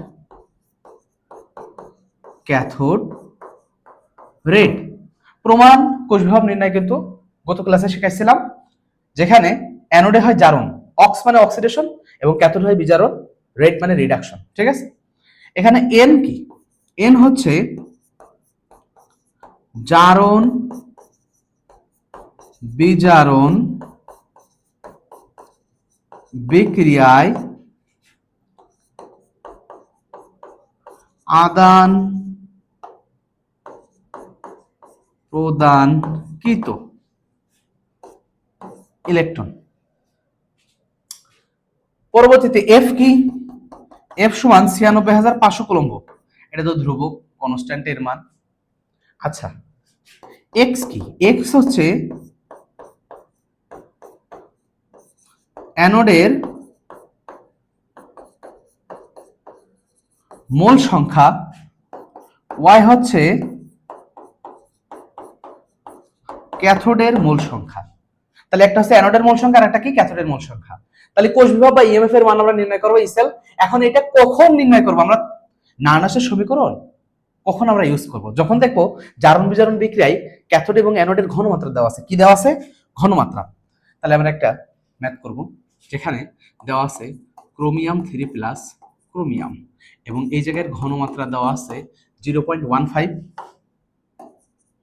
cathode red. প্রমাণ কোষ বিভব নির্ণয় কিন্তু গত ক্লাসে শিখাইছিলাম, যেখানে অ্যানোডে হয় জারণ, অক্স মানে অক্সিডেশন, এবং ক্যাথোড হয় বিজারণ, রেড মানে রিডাকশন, ঠিক আছে। এখানে এন কি, এন হচ্ছে জারণ বিজারণ বিক্রিয়ায় আদান প্রদানকৃত ইলেকট্রন। পরবর্তীতে এফ কি, এফ সমান 96,500 কুলম্ব, এটা তো ধ্রুবক কনস্ট্যান্টের মান। আচ্ছা, এক্স কি, এক্স হচ্ছে অ্যানোডের মোল সংখ্যা, ওয়াই হচ্ছে ক্যাথোডের মোল সংখ্যা। তাহলে একটা হচ্ছে অ্যানোডের মোল সংখ্যা আর একটা কি ক্যাথোডের মোল সংখ্যা। তাহলে কোষ বিভব বা ইএমএফ এর মান আমরা নির্ণয় করবো ইসেল। এখন এটা কখন নির্ণয় করবো আমরা? নার্নাসের সমীকরণ কখন আমরা ইউজ করব? যখন দেখবো জারণ বিজারণ বিক্রিয়ায় ক্যাথোড এবং অ্যানোডের ঘনমাত্রা দেওয়া আছে। কি দেওয়া আছে? ঘনমাত্রা। তাহলে আমরা একটা ম্যাথ করব যেখানে দেওয়া আছে ক্রোমিয়াম 3+ ক্রোমিয়াম এবং এই জায়গায় ঘনমাত্রা দেওয়া আছে 0.15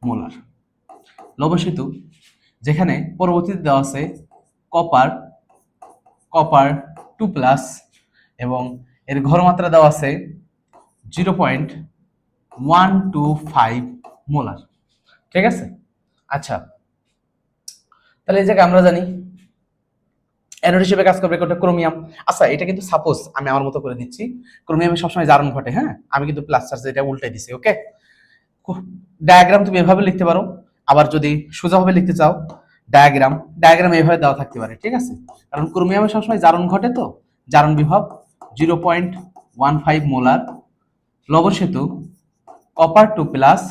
মোলার। লবণ সেতু যেখানে পরবর্তীতে দেওয়া আছে কপার 2+ এবং এর ঘনমাত্রা দেওয়া আছে 0.125 মোলার। ঠিক আছে? আচ্ছা, তাহলে এই জায়গায় আমরা জানি অ্যানোড হিসেবে কাজ করবে কোনটা? ক্রোমিয়াম। আচ্ছা, এটা কিন্তু সাপোজ আমি আমার মতো করে দিচ্ছি, ক্রোমিয়ামে সবসময় জারণ ঘটে। হ্যাঁ, আমি কিন্তু প্লাস চার্জ এটা উল্টাই দিছি। ওকে, ডায়াগ্রাম তুমি এভাবে লিখতে পারো, আবার যদি সোজাভাবে লিখতে চাও ডায়াগ্রাম এভাবে দেওয়া থাকতে পারে। ঠিক আছে, কারণ ক্রোমিয়ামে সবসময় জারণ ঘটে, তো জারণ বিভব 0.15 মোলার। লবণ সেতু কপার 2+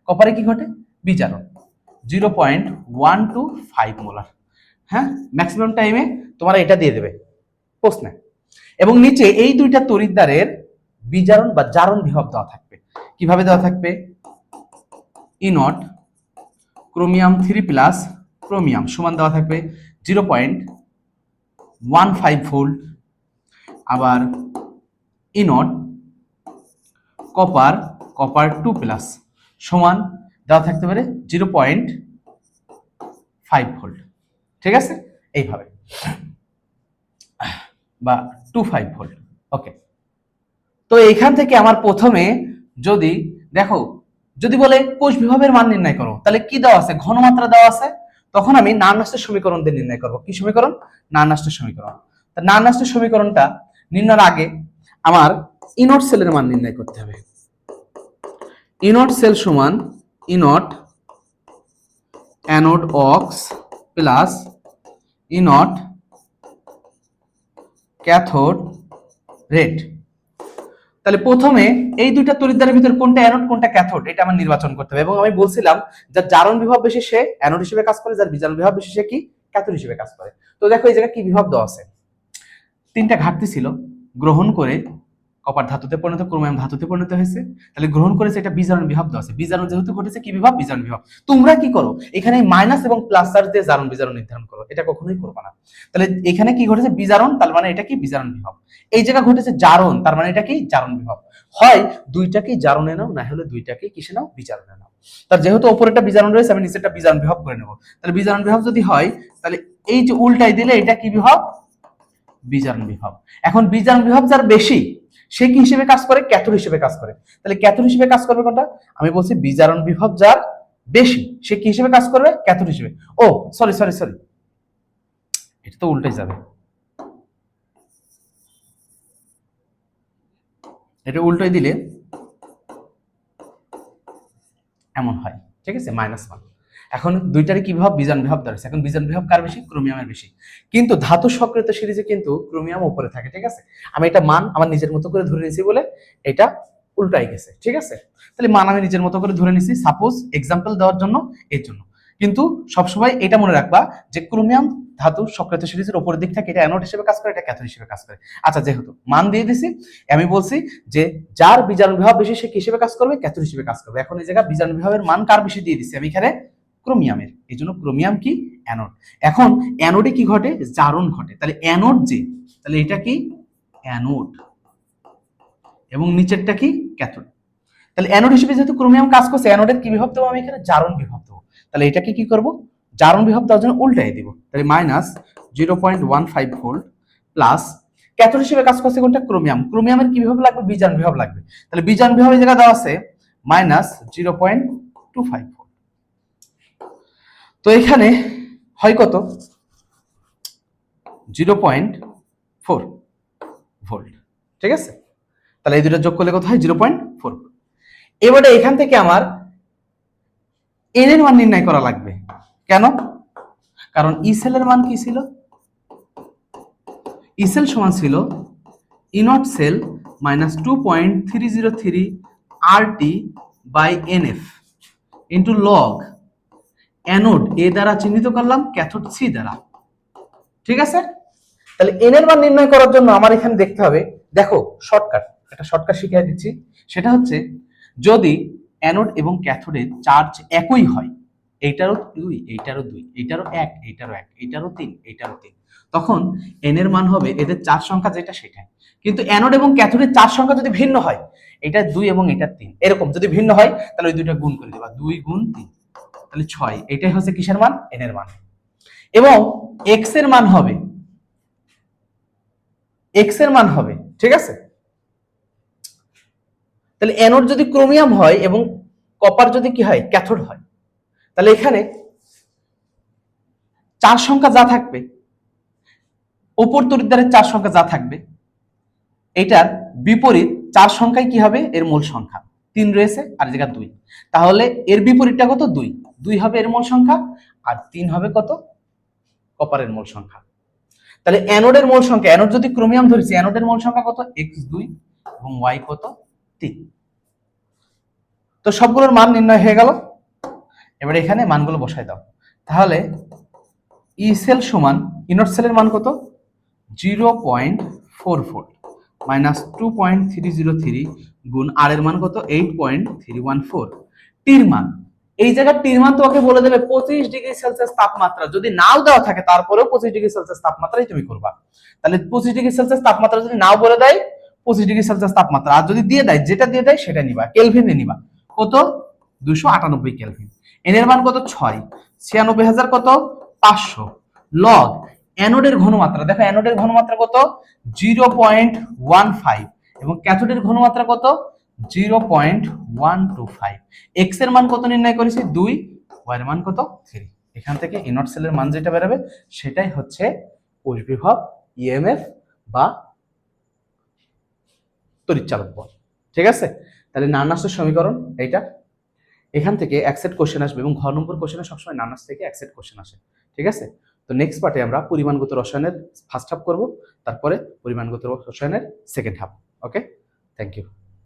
কপারে কি ঘটে? বিজারণ 0.125 মোলার। হ্যাঁ, ম্যাক্সিমাম টাইমে তোমরা এটা দিয়ে দেবে প্রশ্নে। এবং নিচে এই দুইটা তড়িৎদ্বারের বিজারণ বা জারণ বিভব দেওয়া থাকবে। কিভাবে দেওয়া থাকবে? E0 ক্রোমিয়াম 3+ ক্রোমিয়াম সমান দেওয়া থাকবে 0.15 ভোল্ট। আবার E0 কপার 2+ সমান দেওয়া থাকতে পারে 0.5 ভোল্ট। ঠিক আছে, এইভাবে বা 25 ভোল্ট। ওকে, তো এইখান থেকে আমার প্রথমে যদি দেখো, যদি বলে কোষ বিভবের মান নির্ণয় করো, তাহলে কি দেওয়া আছে? ঘনমাত্রা দেওয়া আছে। তখন আমি নার্নাস্টের সমীকরণ দিয়ে নির্ণয় করব। কি সমীকরণ? নার্নাস্টের সমীকরণ। তা নার্নাস্টের সমীকরণটা নির্ণয়ের আগে আমার ইনট সেলের মান নির্ণয় করতে হবে। ইনট সেল সমান E naught anode ox plus E naught cathode red. তাহলে প্রথমে এই দুইটা তড়িৎদ্বারের ভিতর কোনটা অ্যানোড কোনটা ক্যাথোড এটা আমার নির্বাচন করতে হবে। এবং আমি বলছিলাম যার জারণ বিভব বেশি সে অ্যানোড হিসেবে কাজ করে, যার বিজারণ বিভব বেশি সে কি? ক্যাথোড হিসেবে কাজ করে। তো দেখো এই জায়গায় কি বিভব দেওয়া আছে? তিনটা ঘাটতি ছিল। গ্রহণ করে কপার ধাতুতে পরিণত, ক্রোমিয়াম ধাতুতে পরিণত হয়েছে। তাহলে গ্রহণ করেছে, এটা বিজারণ বিভব দেওয়া আছে। বিজারণ যেহেতু ঘটেছে, কি বিভব? বিজারণ বিভব। তোমরা কি করো? এখানে মাইনাস এবং প্লাস চার্জ দিয়ে জারণ বিজারণ নির্ধারণ করো, এটা কখনোই করবে না। তাহলে এখানে কি ঘটেছে? বিজারণ, তার মানে এটা কি? বিজারণ বিভব। এই জায়গা ঘটেছে জারণ, তার মানে এটা কি? জারণ বিভব। হয় দুইটাকেই জারণে নাও, না হলে দুইটাকেই কিসে নাও? বিজারণে নাও। তার যেহেতু উপরেরটা বিজারণ রয়েছে, আমি নিচেরটা বিজারণ বিভব করে নেব। তাহলে বিজারণ বিভব যদি হয়, তাহলে এই যে উল্টাই দিলে এটা কি বিভব? বিজারণ বিভব। এখন বিজারণ বিভব যার বেশি সে কি হিসেবে কাজ করে? ক্যাথোড হিসেবে কাজ করে। তাহলে ক্যাথোড হিসেবে কাজ করবে কোনটা? আমি বলছি বিজারণ বিভব যার বেশি সে কি হিসেবে কাজ করবে? ক্যাথোড হিসেবে। ও সরি, এটা তো উল্টে যাবে, এটা উল্টোই দিলে এমন হয়। ঠিক আছে, -1। এখন দুইটারই কি বিভব? বিজারণ বিভব ধরেছে। এখন বিজারণ বিভব কার বেশি? ক্রোমিয়ামের বেশি। কিন্তু ধাতু সক্রিয়ত সিরিজে কিন্তু ক্রোমিয়াম উপরে থাকে। ঠিক আছে, আমি এটা মান আমার নিজের মতো করে ধরে নিয়েছি বলে এটা উল্টাই গেছে। ঠিক আছে, তাহলে মান আমি নিজের মতো করে ধরে নিছি, সাপোজ এক্সাম্পল দেওয়ার জন্য, এর জন্য। কিন্তু সবসময় এটা মনে রাখবা যে ক্রোমিয়াম ধাতু সক্রিয়ত সিরিজের উপরের দিক থেকে এটা অ্যানোড হিসেবে কাজ করে, এটা ক্যাথোড হিসেবে কাজ করে। আচ্ছা, যেহেতু মান দিয়ে দিছি, আমি বলছি যে যার বিজারণ বিভব বেশি সে কি হিসেবে কাজ করবে? ক্যাথোড হিসেবে কাজ করবে। এখন এই জায়গা বিজারণ বিভবের মান কার বেশি দিয়ে দিছি আমি এখানে? ক্রোমিয়ামের। এই জন্য ক্রোমিয়াম কি? অ্যানোড। এখন অ্যানোডে কি ঘটে? জারণ ঘটে। তাহলে অ্যানোড যে, তাহলে এটা কি? অ্যানোড। এবং নিচেরটা কি? ক্যাথোড। তাহলে অ্যানোড হিসেবে যেহেতু ক্রোমিয়াম কাজ করছে, অ্যানোডের কি বিভব দেবো আমি এখানে? জারণ বিভব দেবো। তাহলে এটাকে কি করব? জারণ বিভব দেওয়ার জন্য উল্টাই দিব। তাহলে -0.15 ভোল্ট প্লাস ক্যাথোড হিসেবে কাজ করছে কোনটা? ক্রোমিয়াম। ক্রোমিয়ামের কি বিভব লাগবে? বিজারণ বিভব লাগবে। তাহলে বিজারণ বিভব এই জায়গা দেওয়া আছে -0.25 ভোল্ট। তো এখানে হয় কত? 0.4 ভোল্ট। ঠিক আছে, তাহলে এই দুটো যোগ করলে কত হয়? 0.4। এবারে এখান থেকে আমার এন এর মান নির্ণয় করা লাগবে। কেন? কারণ ই সেলের মান কি ছিল? ই সেল সমান ছিল E naught cell -2.303 RT/NF into log anode এ দ্বারা চিহ্নিত করলাম, ক্যাথোড সি দ্বারা। ঠিক আছে, তাহলে এন এর মান নির্ণয় করার জন্য আমার এখানে দেখতে হবে, দেখো শর্টকাট, একটা শর্টকাট শিখিয়ে দিচ্ছি। সেটা হচ্ছে যদি অ্যানোড এবং ক্যাথোডের চার্জ একই হয়, এইটারও 2, এইটারও 2, এইটারও 1, এইটারও 1, এইটারও 3, এইটারও 3, তখন এন এর মান হবে এদের চার্জ সংখ্যা যেটা সেটাই। কিন্তু অ্যানোড এবং ক্যাথোডের চার্জ সংখ্যা যদি ভিন্ন হয়, এটা 2 এবং এটা 3, এরকম যদি ভিন্ন হয় তাহলে ওই দুইটা গুণ করে দেবা, 2 গুণ 3, তাহলে 6। এটাই হচ্ছে কিসের মান? এন এর মান। এবং এক্স এর মান হবে, এক্স এর মান হবে, ঠিক আছে। তাহলে অ্যানোড যদি ক্রোমিয়াম হয় এবং কপার যদি কি হয়? ক্যাথোড হয়, তাহলে এখানে চার সংখ্যা যা থাকবে, উপর তড়িৎদ্বারের চার সংখ্যা যা থাকবে, এটার বিপরীত চার সংখ্যায় কি হবে? এর মোল সংখ্যা 3 রয়েছে আর জায়গা 2, তাহলে এর বিপরীতটা কত? 2, 2 হবে এর মোল সংখ্যা, আর 3 হবে কত? কপারের মোল সংখ্যা। তাহলে অ্যানোডের মোল সংখ্যা, অ্যানোড যদি ক্রোমিয়াম ধরেছি, অ্যানোডের মোল সংখ্যা কত? x2 এবং y কত? 3। তো সবগুলোর মান নির্ণয় হয়ে গেল। এবার এখানে মানগুলো বসাই দাও। তাহলে ই সেল সমান ইনট সেলের মান কত? 0.44 মাইনাস 2.303 গুণ আর এর মান কত? 8.314। টির মান, এই জায়গায় টির মান তোমাকে বলে দেবে 25 ডিগ্রি সেলসিয়াস তাপমাত্রা। যদি নাও দেওয়া থাকে তারপরেও 25 ডিগ্রি সেলসিয়াস তাপমাত্রাই তুমি করবা। তাহলে 25 ডিগ্রি সেলসিয়াস তাপমাত্রা যদি নাও বলে দেয়, 25 ডিগ্রি সেলসিয়াস তাপমাত্রা, আর যদি দিয়ে দেয়, যেটা দিয়ে দেয় সেটা নিবা, কেলভিনে নিবা। কত? 298 কেলভিন। এন এর মান কত? 6, 96,000 কত? 500 লগ অ্যানোডের ঘনমাত্রা, দেখো অ্যানোডের ঘনমাত্রা কত? 0.15 এবং ক্যাথোডের ঘনমাত্রা কত? 0.125। এক্স এর মান কত নির্ণয় করেছি? 2, ওয়াই এর মান কত? 3। এখান থেকে ইনট সেলের মান যেটা বেরোবে সেটাই হচ্ছে কোষ বিভব, ইএমএফ বা তড়িৎচালক বল। ঠিক আছে, তাহলে নার্নাসের সমীকরণ এইটা। এখান থেকে এক সেট কোশ্চেন আসবে এবং ঘ নম্বর কোশ্চেনে সবসময় নার্নাস থেকে এক সেট কোশ্চেন আসে। ঠিক আছে, তো নেক্সট পার্টে আমরা পরিমাণগত রসায়নের ফার্স্ট হাফ করব, তারপরে পরিমাণগত রসায়নের second half. Okay, thank you.